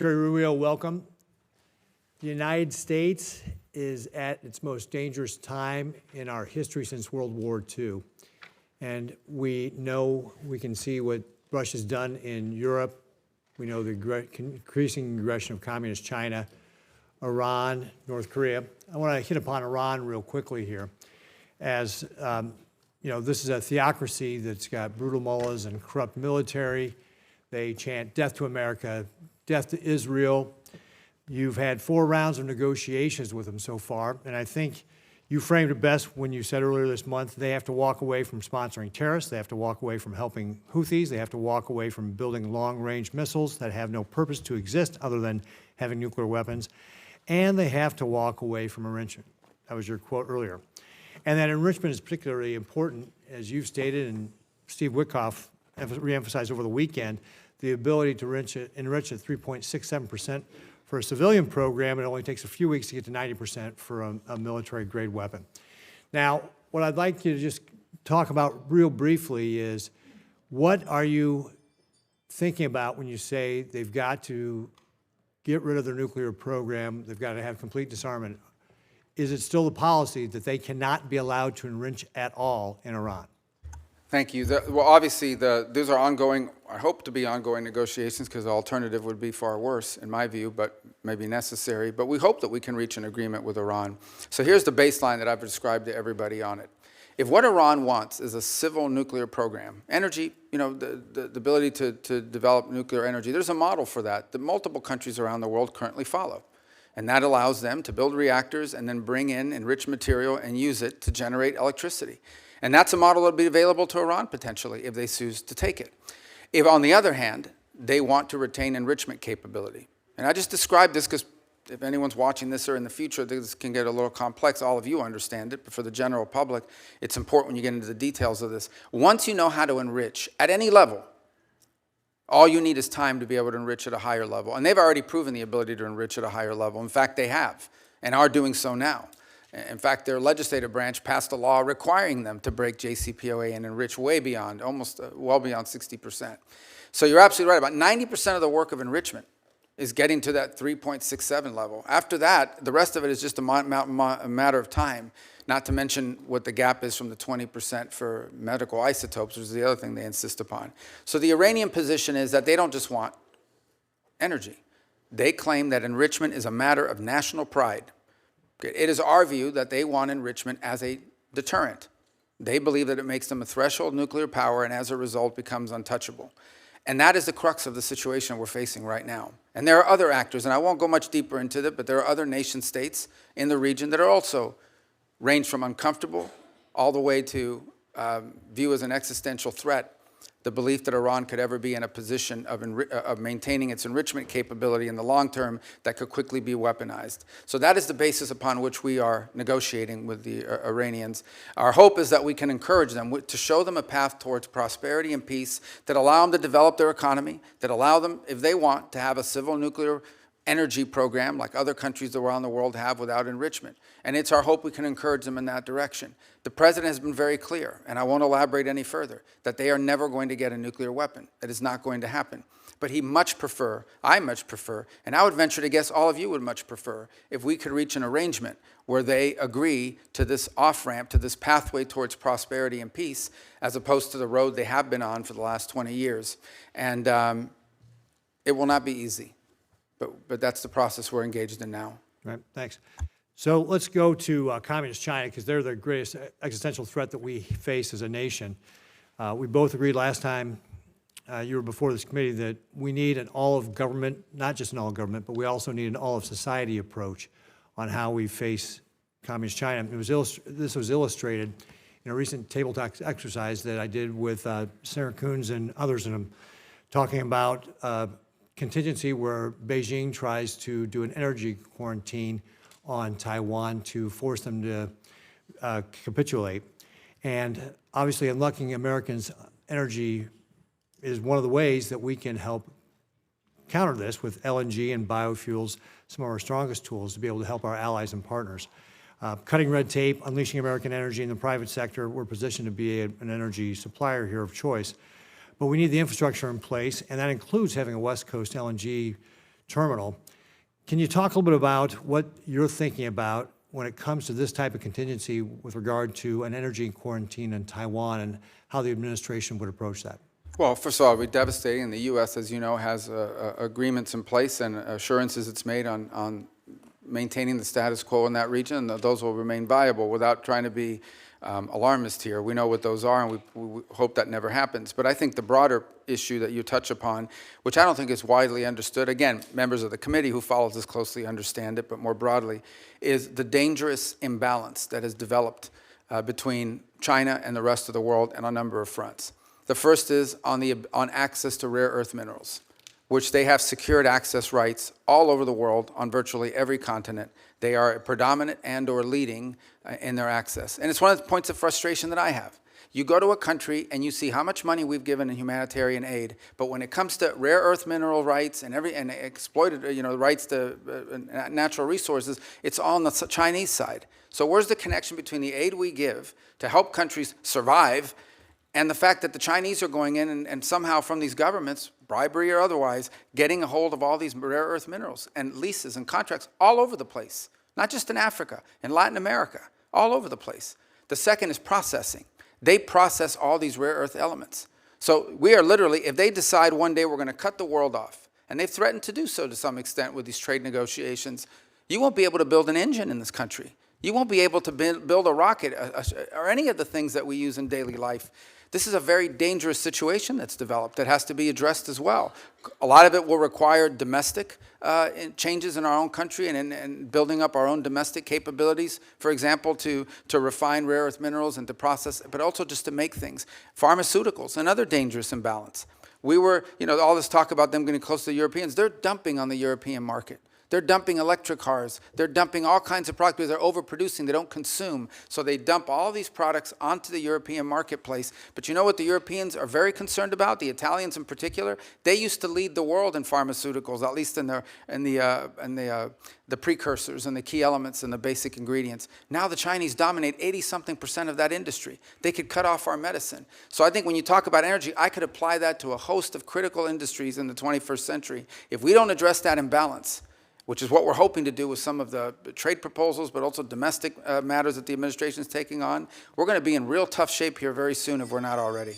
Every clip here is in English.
Secretary Rubio, welcome. The United States is at its most dangerous time in our history since World War II. And we know, we can see what Russia's done in Europe. We know the increasing aggression of communist China, Iran, North Korea. I want to hit upon Iran real quickly here. As you know, this is a theocracy that's got brutal mullahs and corrupt military. They chant death to America, death to Israel. You've had 4 rounds of negotiations with them so far, and I think you framed it best when you said earlier this month they have to walk away from sponsoring terrorists, they have to walk away from helping Houthis, they have to walk away from building long-range missiles that have no purpose to exist other than having nuclear weapons, and they have to walk away from enrichment. That was your quote earlier. And that enrichment is particularly important, as you've stated, and Steve Witkoff reemphasized over the weekend, the ability to enrich at 3.67% for a civilian program. It only takes a few weeks to get to 90% for a military-grade weapon. Now, what I'd like you to just talk about real briefly is, what are you thinking about when you say they've got to get rid of their nuclear program, they've got to have complete disarmament? Is it still the policy that they cannot be allowed to enrich at all in Iran? Thank you. Well, obviously, these are ongoing, I hope to be ongoing negotiations, because the alternative would be far worse, in my view, but maybe necessary. But we hope that we can reach an agreement with Iran. So here's the baseline that I've described to everybody on it. If what Iran wants is a civil nuclear program, energy, you know, the ability to develop nuclear energy, there's a model for that multiple countries around the world currently follow. And that allows them to build reactors and then bring in enriched material and use it to generate electricity. And that's a model that will be available to Iran, potentially, if they choose to take it. If, on the other hand, they want to retain enrichment capability. And I just described this because if anyone's watching this or in the future, this can get a little complex. All of you understand it, but for the general public, it's important when you get into the details of this. Once you know how to enrich at any level, all you need is time to be able to enrich at a higher level. And they've already proven the ability to enrich at a higher level. In fact, they have, and are doing so now. In fact, their legislative branch passed a law requiring them to break JCPOA and enrich way beyond, almost well beyond 60%. So you're absolutely right. About 90% of the work of enrichment is getting to that 3.67 level. After that, the rest of it is just a matter of time, not to mention what the gap is from the 20% for medical isotopes, which is the other thing they insist upon. So the Iranian position is that they don't just want energy. They claim that enrichment is a matter of national pride. It is our view that they want enrichment as a deterrent. They believe that it makes them a threshold nuclear power and as a result becomes untouchable. And that is the crux of the situation we're facing right now. And there are other actors, and I won't go much deeper into that, but there are other nation states in the region that are also range from uncomfortable all the way to view as an existential threat the belief that Iran could ever be in a position of maintaining its enrichment capability in the long term that could quickly be weaponized. So that is the basis upon which we are negotiating with the Iranians. Our hope is that we can encourage them to show them a path towards prosperity and peace that allow them to develop their economy, that allow them, if they want, to have a civil nuclear energy program like other countries around the world have without enrichment. And it's our hope we can encourage them in that direction. The president has been very clear, and I won't elaborate any further, that they are never going to get a nuclear weapon. That is not going to happen. But he much prefer, I much prefer, and I would venture to guess all of you would much prefer, if we could reach an arrangement where they agree to this off-ramp, to this pathway towards prosperity and peace, as opposed to the road they have been on for the last 20 years. And it will not be easy. But that's the process we're engaged in now. Right, thanks. So let's go to communist China, because they're the greatest existential threat that we face as a nation. We both agreed last time you were before this committee that we need an all-of-government, not just an all-government, but we also need an all-of-society approach on how we face communist China. This was illustrated in a recent table talk exercise that I did with Sarah Coons and others, and I'm talking about contingency where Beijing tries to do an energy quarantine on Taiwan to force them to capitulate. And obviously unlocking Americans' energy is one of the ways that we can help counter this with LNG and biofuels, some of our strongest tools to be able to help our allies and partners. Cutting red tape, unleashing American energy in the private sector, we're positioned to be an energy supplier here of choice. But we need the infrastructure in place, and that includes having a West Coast LNG terminal. Can you talk a little bit about what you're thinking about when it comes to this type of contingency with regard to an energy quarantine in Taiwan and how the administration would approach that? Well, first of all, it would be devastating. The U.S., as you know, has agreements in place and assurances it's made on maintaining the status quo in that region. Those will remain viable without trying to be alarmist here. We know what those are, and we hope that never happens. But I think the broader issue that you touch upon, which I don't think is widely understood, again, members of the committee who follows this closely understand it, but more broadly, is the dangerous imbalance that has developed between China and the rest of the world on a number of fronts. The first is on access to rare earth minerals, which they have secured access rights all over the world on virtually every continent. They are predominant and or leading in their access. And it's one of the points of frustration that I have. You go to a country and you see how much money we've given in humanitarian aid, but when it comes to rare earth mineral rights and exploited, rights to natural resources, it's all on the Chinese side. So where's the connection between the aid we give to help countries survive and the fact that the Chinese are going in and somehow from these governments, bribery or otherwise, getting a hold of all these rare earth minerals and leases and contracts all over the place, not just in Africa, in Latin America, all over the place. The second is processing. They process all these rare earth elements. So we are literally, if they decide one day we're going to cut the world off, and they've threatened to do so to some extent with these trade negotiations, you won't be able to build an engine in this country. You won't be able to build a rocket or any of the things that we use in daily life. This is a very dangerous situation that's developed that has to be addressed as well. A lot of it will require domestic changes in our own country and building up our own domestic capabilities, for example, to refine rare earth minerals and to process, but also just to make things. Pharmaceuticals, another dangerous imbalance. We were, all this talk about them getting close to the Europeans, they're dumping on the European market. They're dumping electric cars. They're dumping all kinds of products because they're overproducing. They don't consume. So they dump all these products onto the European marketplace. But you know what the Europeans are very concerned about, the Italians in particular? They used to lead the world in pharmaceuticals, at least in the precursors and the key elements and the basic ingredients. Now the Chinese dominate 80-something% of that industry. They could cut off our medicine. So I think when you talk about energy, I could apply that to a host of critical industries in the 21st century. If we don't address that imbalance, which is what we're hoping to do with some of the trade proposals, but also domestic matters that the administration is taking on, we're going to be in real tough shape here very soon if we're not already.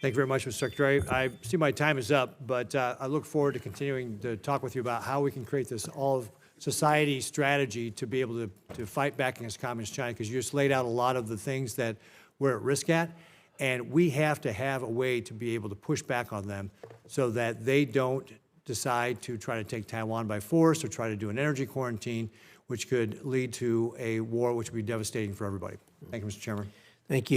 Thank you very much, Mr. Secretary. I see my time is up, but I look forward to continuing to talk with you about how we can create this all-society strategy to be able to fight back against Communist China, because you just laid out a lot of the things that we're at risk at, and we have to have a way to be able to push back on them so that they don't decide to try to take Taiwan by force or try to do an energy quarantine, which could lead to a war which would be devastating for everybody. Thank you, Mr. Chairman. Thank you.